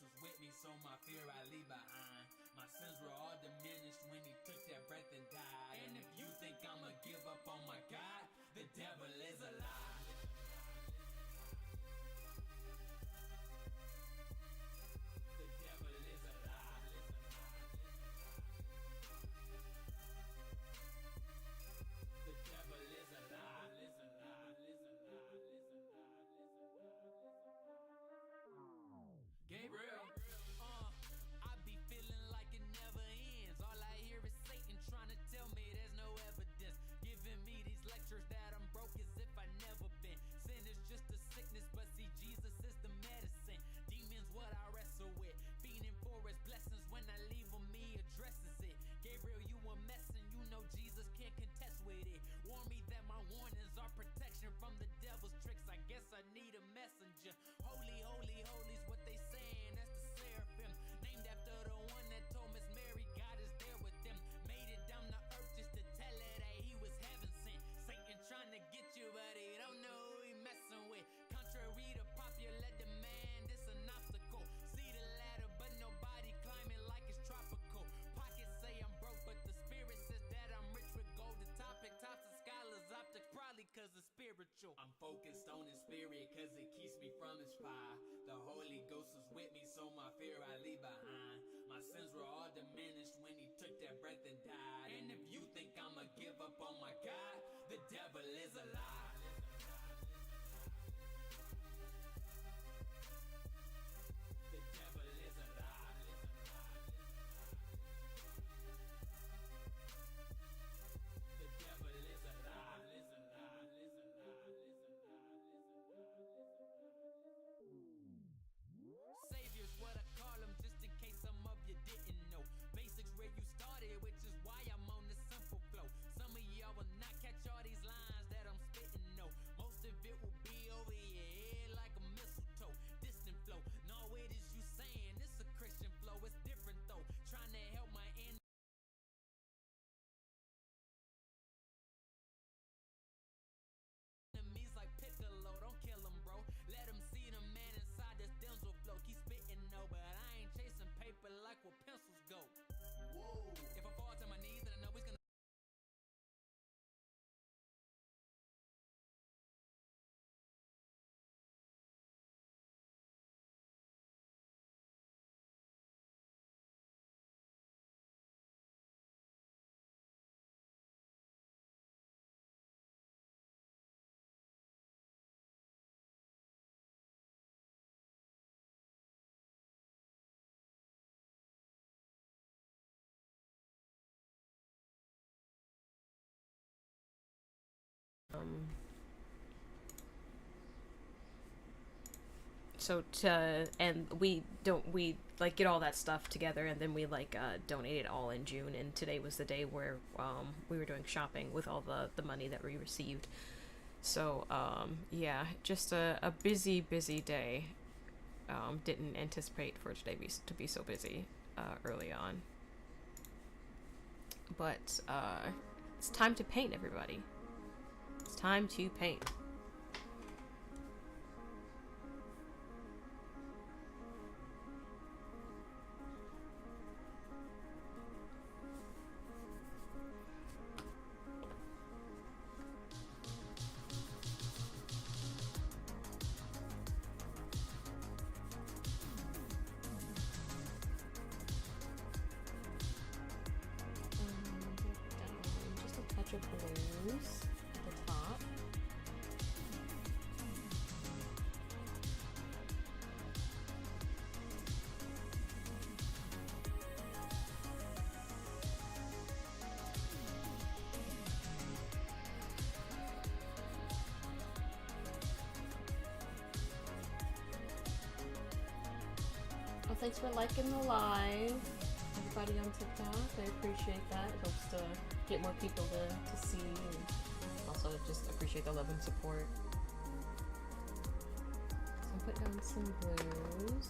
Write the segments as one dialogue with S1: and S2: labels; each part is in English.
S1: is with me, so my fear I leave behind. My sins were all diminished when he took that breath and died. And if you think I'ma give up on my God, the devil is a lie. The devil is a lie. The devil is a lie. Gabriel, I be feeling like it never ends. All I hear is Satan trying to tell me there's no evidence, giving me these lectures that I'm broke as if I never been. Sin is just a sickness, but see Jesus is the medicine. Demons what I wrestle with, fiending for his blessings. When I leave him, he addresses it. Gabriel, you a mess and you know Jesus can't contest with it. Warn me that my warnings are protection from the devil's tricks. I guess I need a messenger. Holy, holy, holy's what they saying. That's the seraphim, named after the one that told Miss Mary God is there with them. Made it down to earth just to tell her that he was heaven sent. Satan trying to get you, but he don't know who he messing with. Contrary to popular demand, it's an obstacle. See the ladder, but nobody climbing like it's tropical. Pockets say I'm broke, but the spirit says that I'm rich with gold. The topic tops the scholars optics, probably cause it's spiritual. I'm focused on his spirit cause it keeps me from his fire. The Holy Ghost is with me, so my fear I leave behind. My sins were all diminished when he took that breath and died. And if you think I'ma give up on my God, the devil is a lie. The devil is a lie. The devil is a lie. Savior's what I call him, just in case some of you didn't know. Basics where you started, which is why I'm on this simple flow. Some of y'all will not catch all these lines that I'm spitting, no. Most of it will be over your head like a mistletoe. Distant flow, no it is you saying, it's a Christian flow. It's different though, trying to help my enemies like Piccolo. Don't kill him, bro. Let him see the man inside this Denzel flow. Keep spitting, no, but I ain't chasing paper like where pencils go. Whoa. If I fall to my knees, then I know he's gonna.
S2: So to and we like get all that stuff together, and then we like donate it all in June. And today was the day where we were doing shopping with all the money that we received. So yeah, just a busy day. Didn't anticipate for today to be so busy early on. But it's time to paint, everybody. It's time to paint. Just a touch of blues at the top. Well, thanks for liking the live, everybody on TikTok. I appreciate that. It helps to get more people to see, and also just appreciate the love and support. So I put down some blues.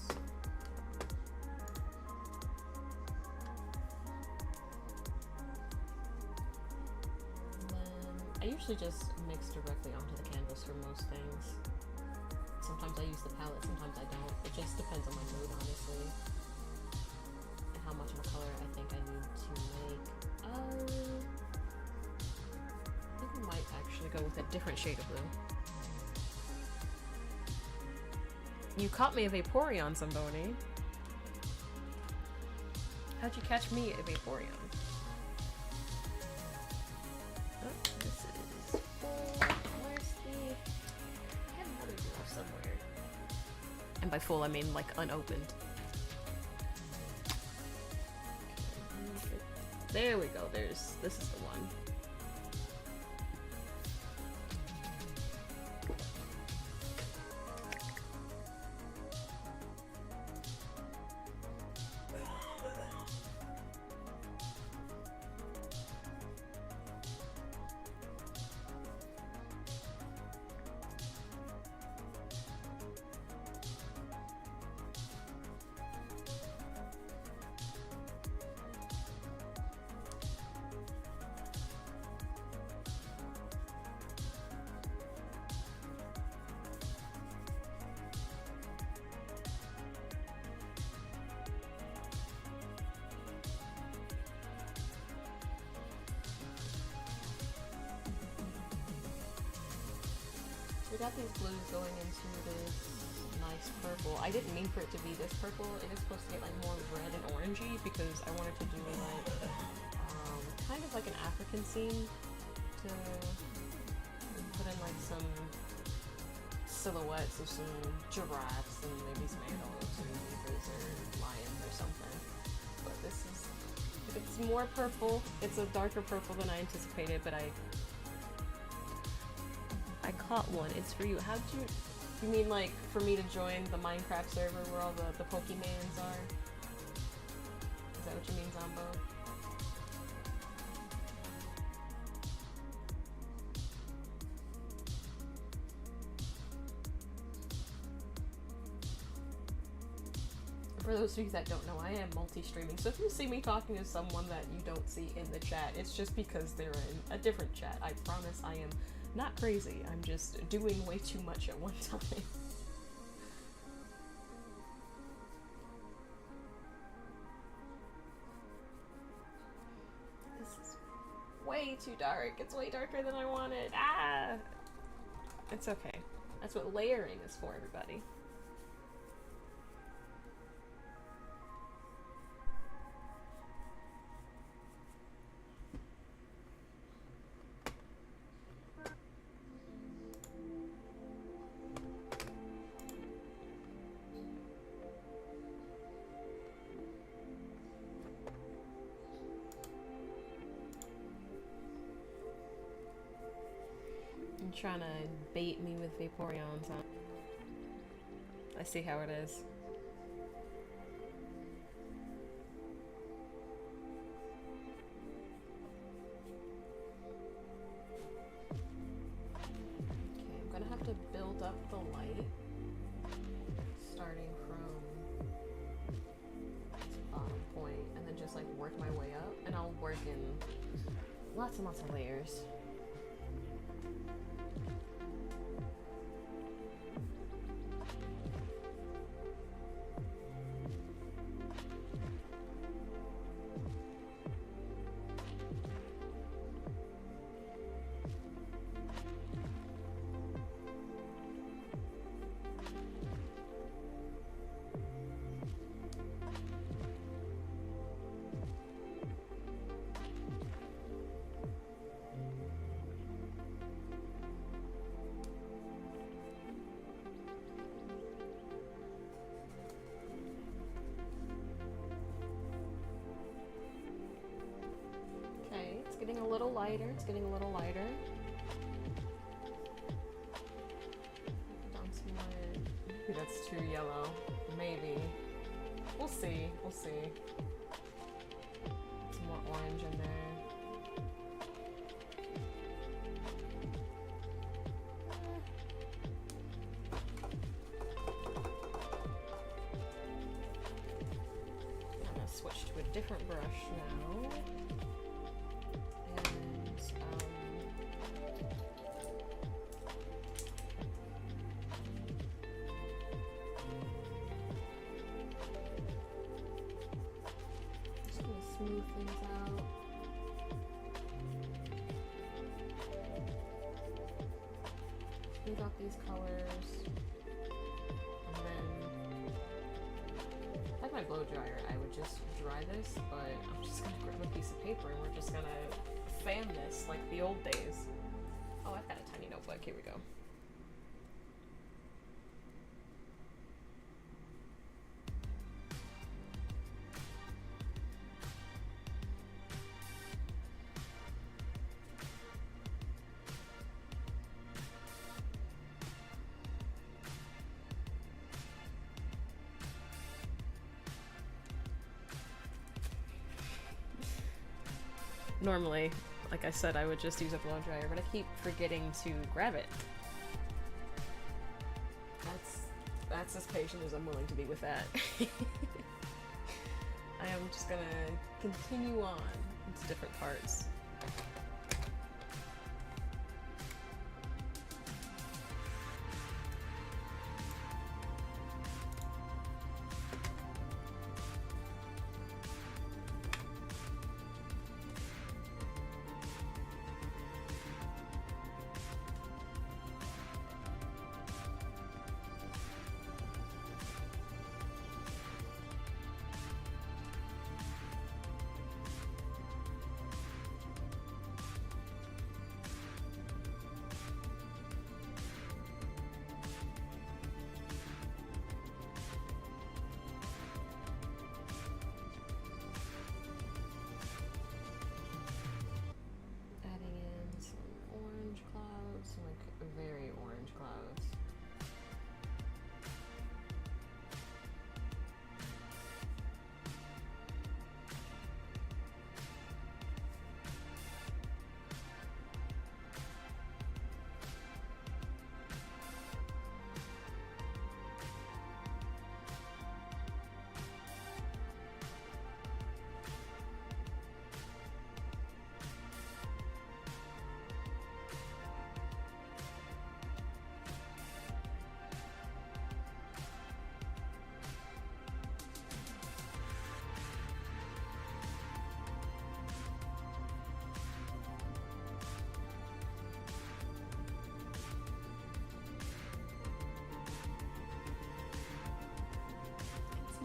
S2: And then I usually just mix directly onto the canvas for most things. Sometimes I use the palette, sometimes I don't. It just depends on my mood, honestly. go with a different shade of blue. You caught me a Vaporeon, Zamboni. How'd you catch me a Vaporeon? Oh, this is full. Where's the... I had another duo somewhere. And by full, I mean, like, unopened. Okay. There we go. This is the one. We got these blues going into this nice purple. I didn't mean for it to be this purple. It is supposed to get like more red and orangey because I wanted to do like kind of like an African scene to put in like some silhouettes of some giraffes and maybe some antelopes and zebras or lions or something. But this is, it's more purple. It's a darker purple than I anticipated, but I caught one. It's for you. How'd you mean like for me to join the Minecraft server where all the Pokemans are? Is that what you mean, Zombo? For those of you that don't know, I am multi-streaming, so if you see me talking to someone that you don't see in the chat, it's just because they're in a different chat. I promise I am not crazy, I'm just doing way too much at one time. This is way too dark. It's way darker than I wanted. Ah! It's okay. That's what layering is for, everybody. Trying to bait me with Vaporeons, huh? I see how it is. Okay, I'm gonna have to build up the light starting from this bottom point and then just like work my way up, and I'll work in lots and lots of layers. Getting a little lighter. It's getting a little lighter. Down some more. Maybe that's too yellow. Maybe. We'll see. We'll see. Some more orange in there. I'm gonna switch to a different brush now. Smooth things out. smooth out these colors. And then, like my blow dryer, I would just dry this, but I'm just gonna grab a piece of paper and we're just gonna fan this like the old days. Oh, I've got a tiny notebook. Here we go. Normally, like I said, I would just use a blow dryer, but I keep forgetting to grab it. That's as patient as I'm willing to be with that. I am just gonna continue on into different parts.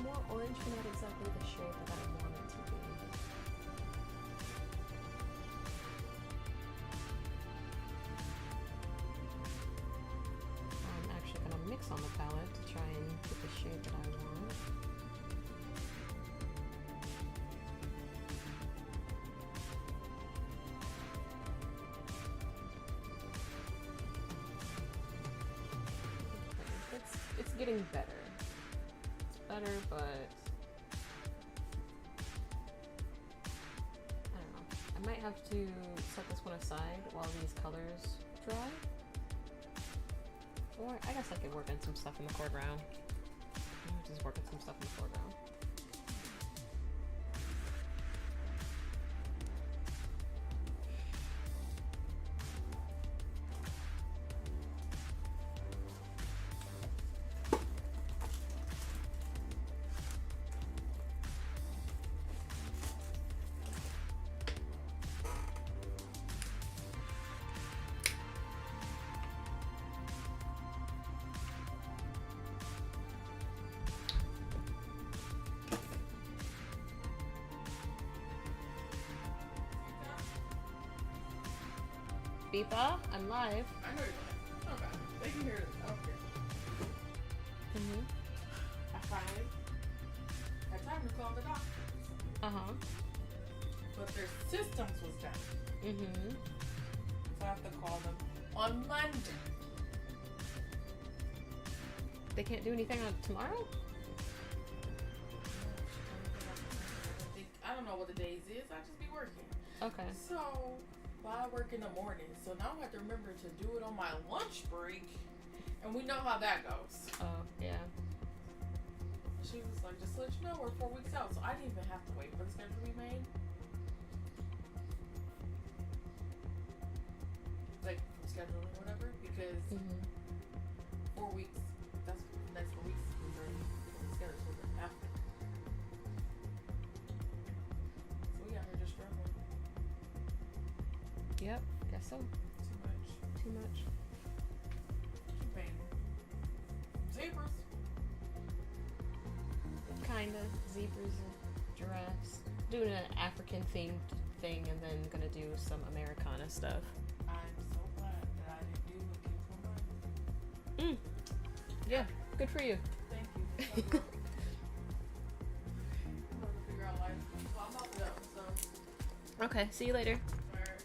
S2: More orange, but not exactly the shade that I want it to be. I'm actually going to mix on the palette to try and get the shade that I want. Okay, it's getting better. Better, but I don't know. I might have to set this one aside while these colors dry. Or I guess I could work on some stuff in the foreground. Just work on some stuff in the foreground. Beepa, I'm live.
S3: I heard that. Okay. They can hear it. Okay. I finally had time to call the doctor. But their systems was down. So I have to call them on Monday.
S2: They can't do anything on tomorrow?
S3: I don't know what the days is. I just be working.
S2: Okay.
S3: So I work in the morning, so now I have to remember to do it on my lunch break, and we know how that goes.
S2: Oh, yeah.
S3: She was like, just to let you know, we're 4 weeks out, so I didn't even have to wait for the schedule to be made. Like, scheduling or whatever, because 4 weeks, that's the next 4 weeks, is already the schedule after. So we got her just struggling.
S2: Yep, guess so.
S3: Too much.
S2: Too much. kinda. Zebras and giraffes. Doing an African themed thing and then gonna do some Americana stuff.
S3: I'm so glad that I didn't do a kid for mine.
S2: Yeah, good for you.
S3: Thank you. I'm gonna figure out life. Well, I'm off it up, so.
S2: Okay, see you later.
S3: Alright.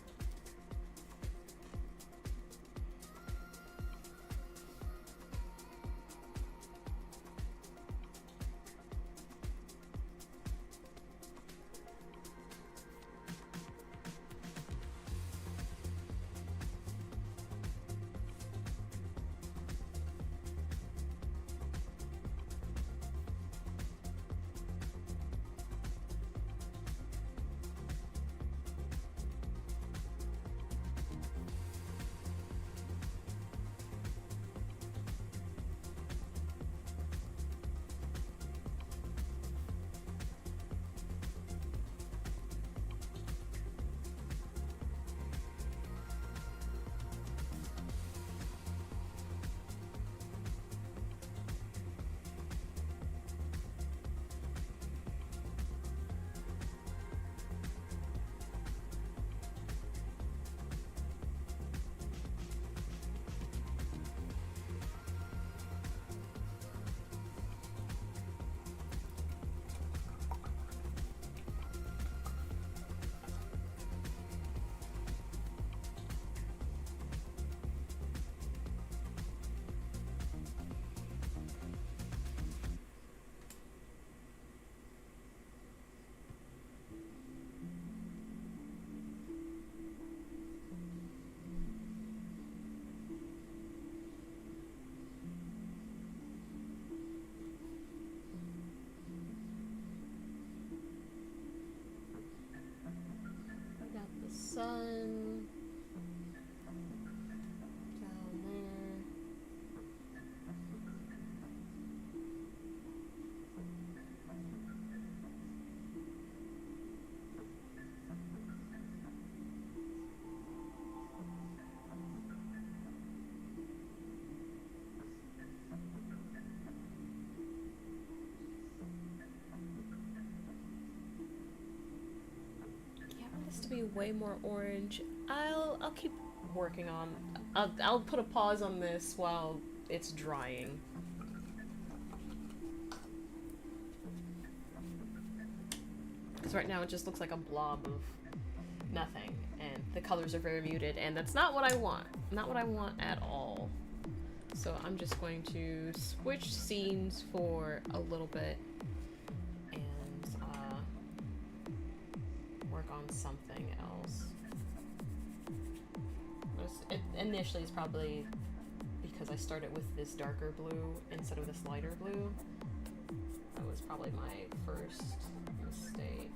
S2: I got the sun down there. Yeah, I want this to be way more orange. I'll keep working on. I'll put a pause on this while it's drying. Because right now it just looks like a blob of nothing, and the colors are very muted, and that's not what I want. Not what I want at all. So I'm just going to switch scenes for a little bit and work on something else. Initially, it's probably because I started with this darker blue instead of this lighter blue. That was probably my first mistake.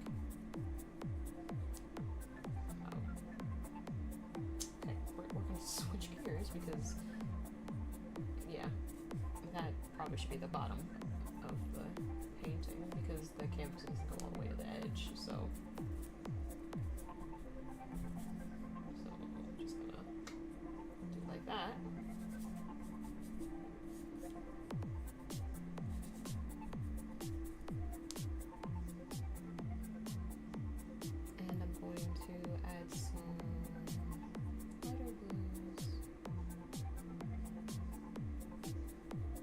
S2: Okay, we're going to switch gears because, yeah, that probably should be the bottom of the painting because the canvas doesn't go all the way to the edge, so. I'm just gonna do like that. And I'm going to add some lighter blues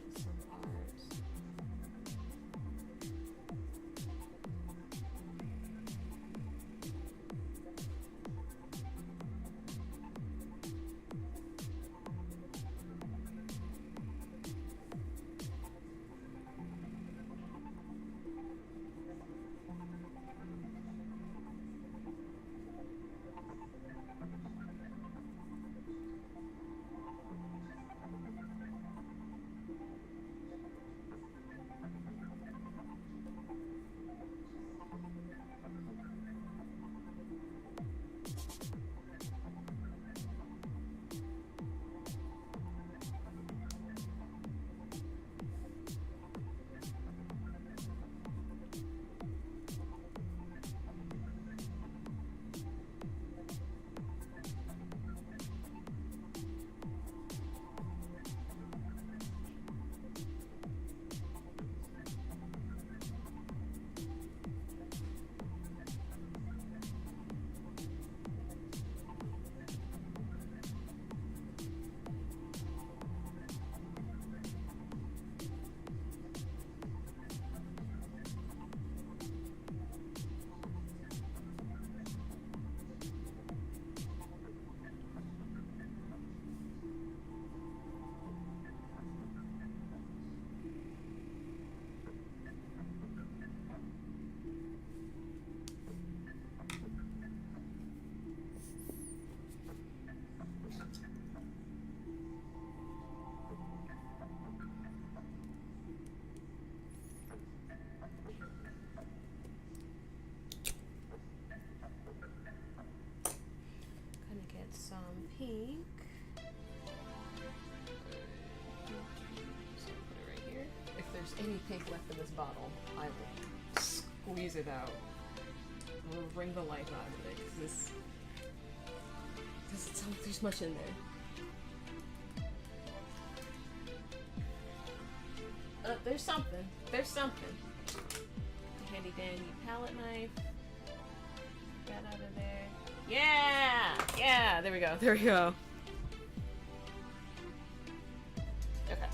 S2: to some parts. any pink left in this bottle, I will squeeze it out. I will wring the life out of it, because this doesn't sound like there's much in there. There's something. There's something. Handy dandy palette knife. Got out of there. Yeah! Yeah! There we go. There we go. Okay.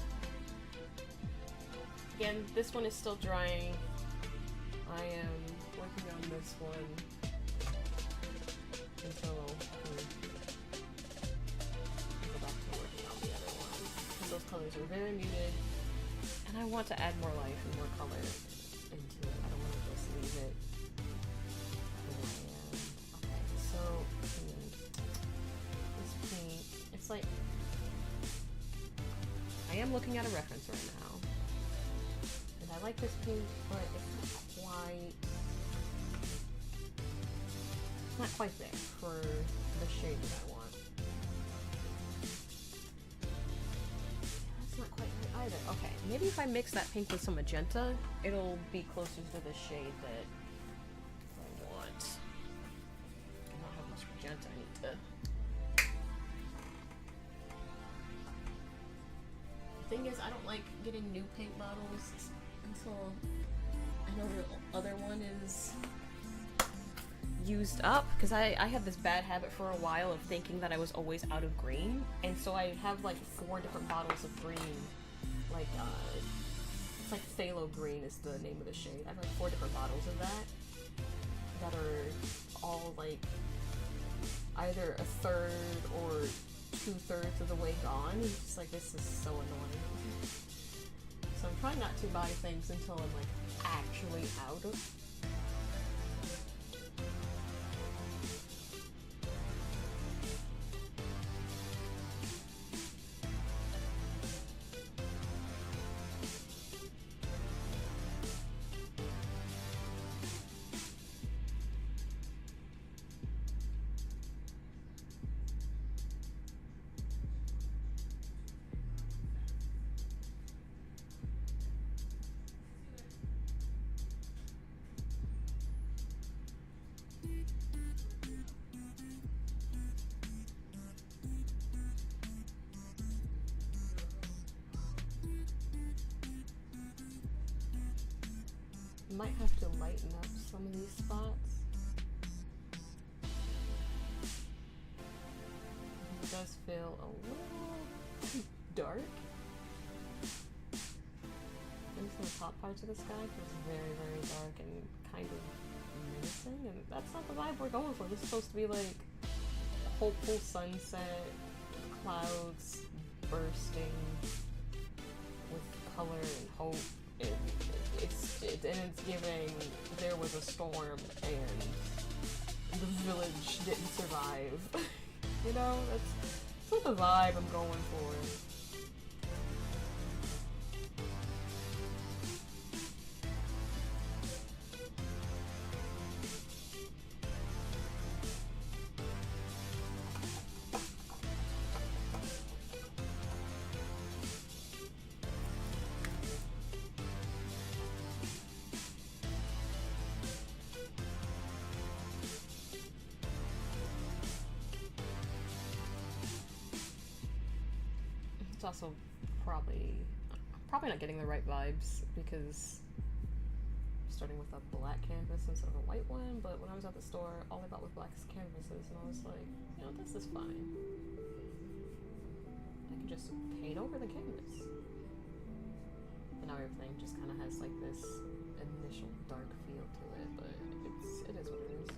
S2: Again, this one is still drying. I am working on this one until I go back to working on the other one. Because those colors are very muted. And I want to add more life and more color into it. I don't want to just leave it the way I am. Okay, so this pink, it's like, I am looking at a reference right now. And I like this pink, but it's not quite there for the shade that I want. That's not quite right either. Okay, maybe if I mix that pink with some magenta, it'll be closer to the shade that I want. I don't have much magenta. I need to. The thing is, I don't like getting new paint bottles until I know the other one is used up, because I had this bad habit for a while of thinking that I was always out of green, and so I have like 4 different bottles of green, like it's like phthalo green is the name of the shade. I have like 4 different bottles of that are all like either a third or 2/3 of the way gone. It's just like, this is so annoying. So I'm trying not to buy things until I'm like actually out of. Might have to lighten up some of these spots. It does feel a little dark. At least in the top parts of the sky feels very, very dark and kind of menacing, and that's not the vibe we're going for. This is supposed to be like hopeful sunset, clouds bursting with color and hope. It's giving there was a storm and the village didn't survive. You know, that's not the vibe I'm going for. It's also probably not getting the right vibes because I'm starting with a black canvas instead of a white one, but when I was at the store, all I bought was black canvases, and I was like, you know, this is fine. I can just paint over the canvas. But now everything just kind of has like this initial dark feel to it, but it is what it is.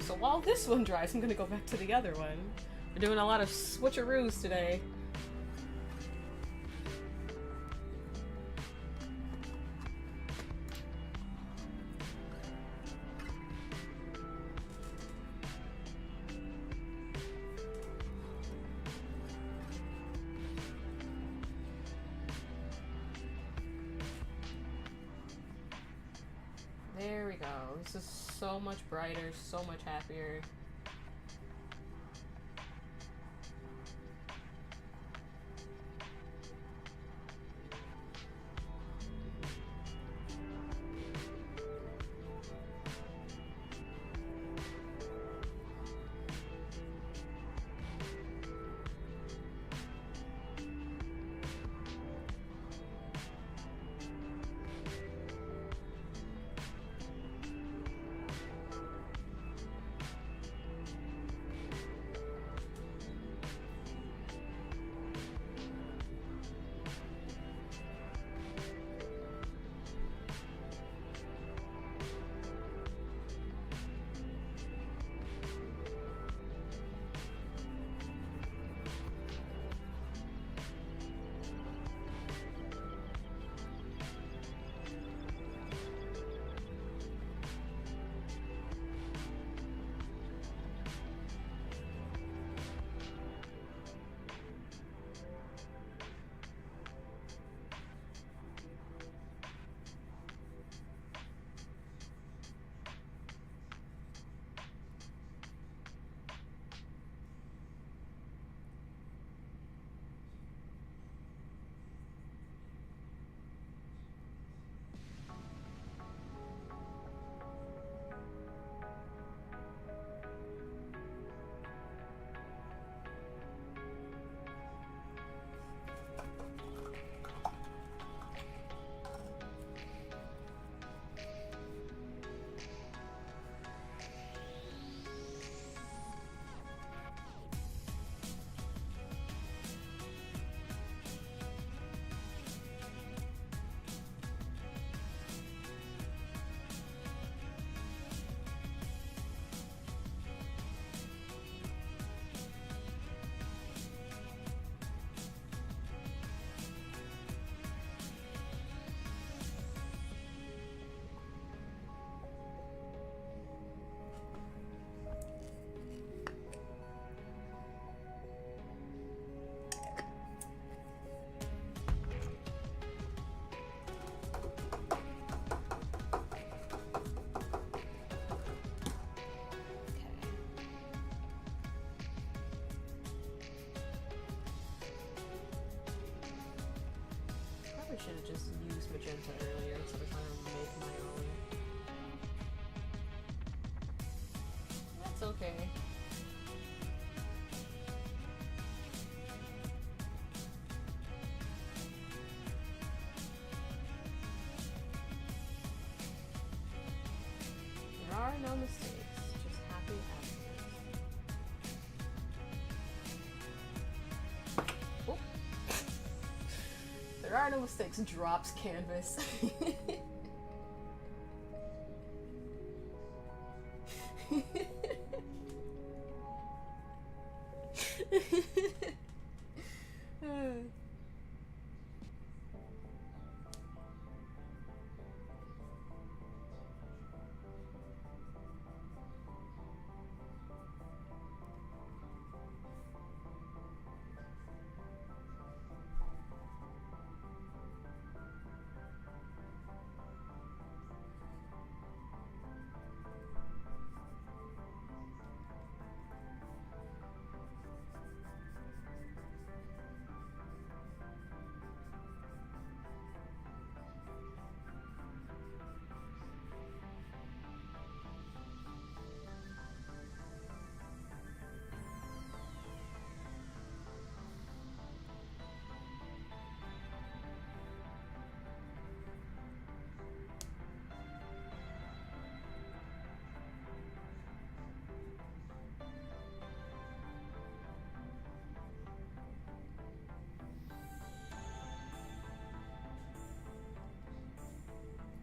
S2: So while this one dries, I'm gonna go back to the other one. We're doing a lot of switcheroos today. There we go. This is so much brighter, so much happier. Should have just used magenta earlier instead of trying to make my own. That's okay. There are no mistakes, just happy accidents. Oh. There are no mistakes. Drops canvas.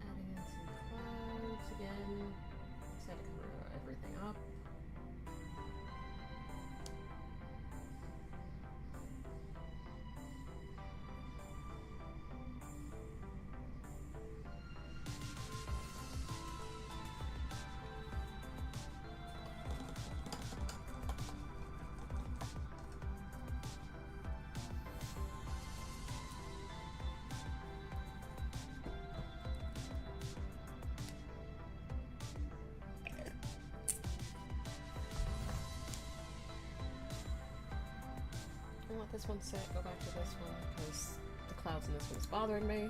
S2: Adding in some clouds again. Just had to cover everything up. want this one set, go back to this one, because the clouds in this one's bothering me.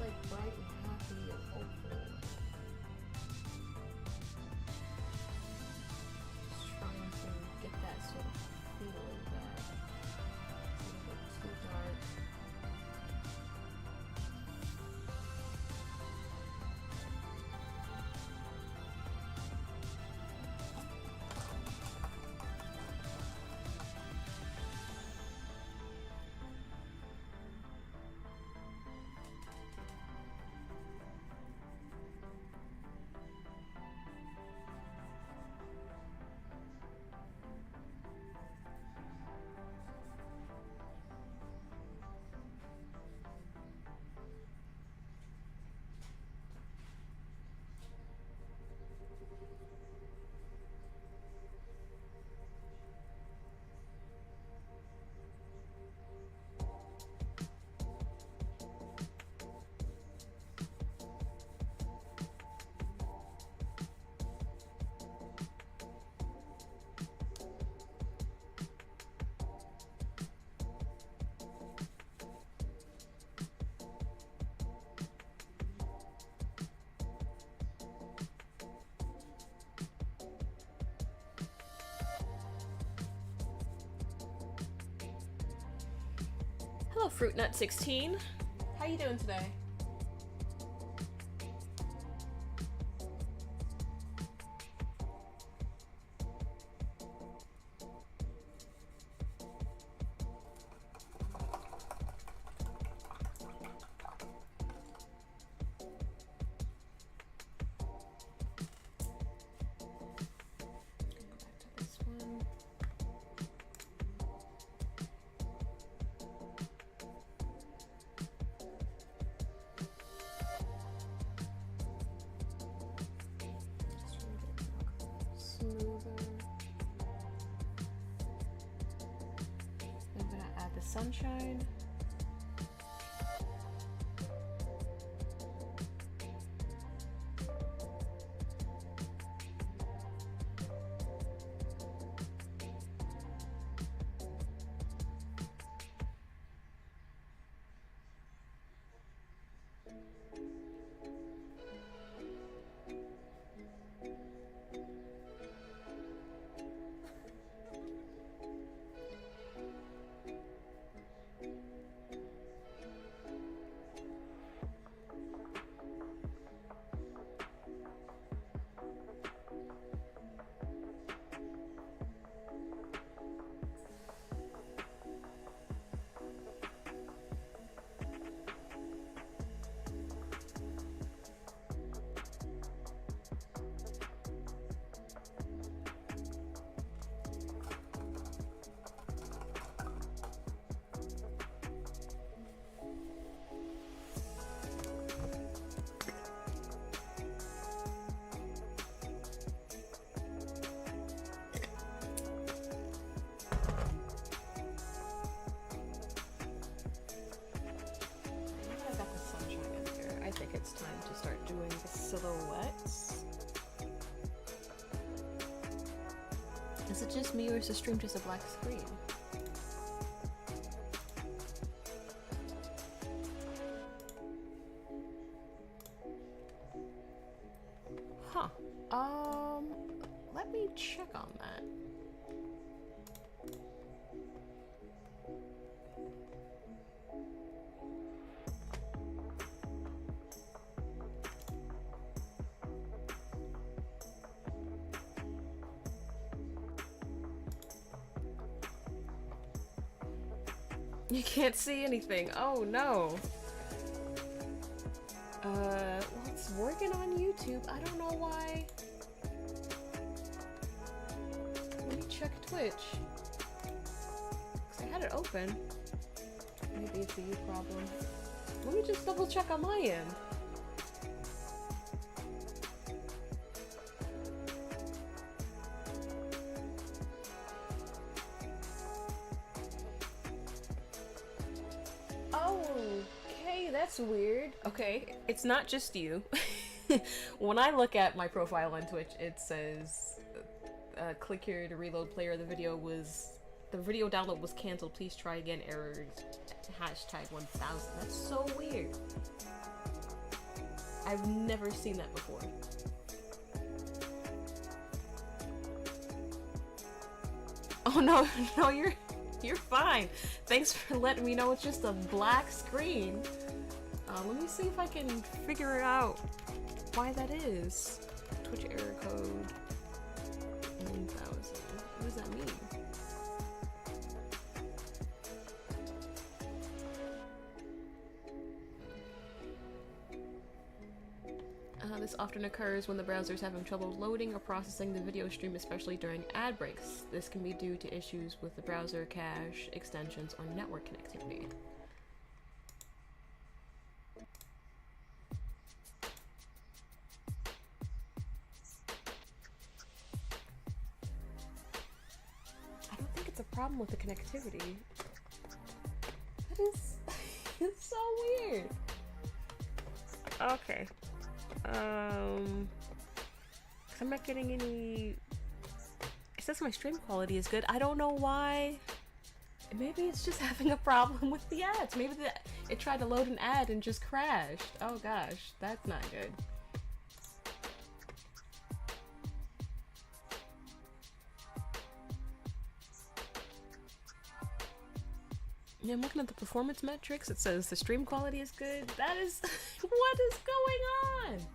S2: Like bright and happy and hopeful. Just trying to get that sort of feeling back. It's a little bit too dark. Hello, Fruitnut16. How you doing today? Sunshine. Is it just me or is the stream just a black screen? Huh. Let me check on that. You can't see anything. Oh no. Well, it's working on YouTube. I don't know why. Let me check Twitch. 'Cause I had it open. Maybe it's a you problem. Let me just double check on my end. Okay, that's weird. Okay, it's not just you. When I look at my profile on Twitch, it says, click here to reload player. The video download was canceled. Please try again. Errors. Hashtag 1000. That's so weird. I've never seen that before. Oh no, no, you're fine. Thanks for letting me know it's just a black screen. Let me see if I can figure out why that is. Twitch error code 1000. What does that mean? This often occurs when the browser is having trouble loading or processing the video stream, especially during ad breaks. This can be due to issues with the browser cache, extensions, or network connectivity. I don't think it's a problem with the connectivity. That is it's so weird. Okay. I'm not getting any. It says my stream quality is good. I don't know why. Maybe it's just having a problem with the ads. Maybe it tried to load an ad and just crashed. Oh gosh, that's not good. Yeah, I'm looking at the performance metrics. It says the stream quality is good. That is what is going on?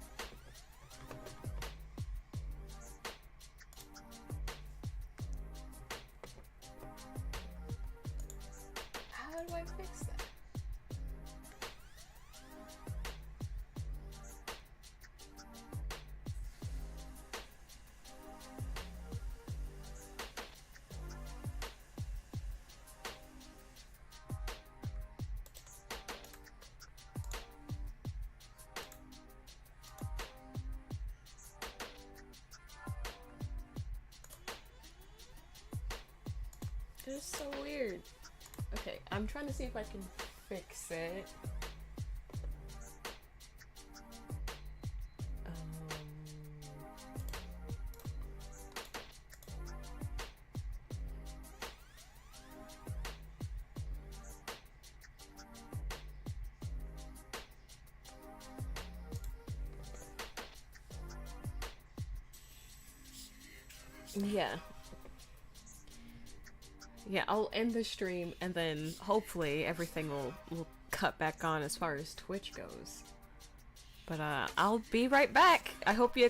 S2: How do I fix that? It's so weird. Okay, I'm trying to see if I can fix it. Yeah, I'll end the stream and then hopefully everything will cut back on as far as Twitch goes. But I'll be right back. I hope you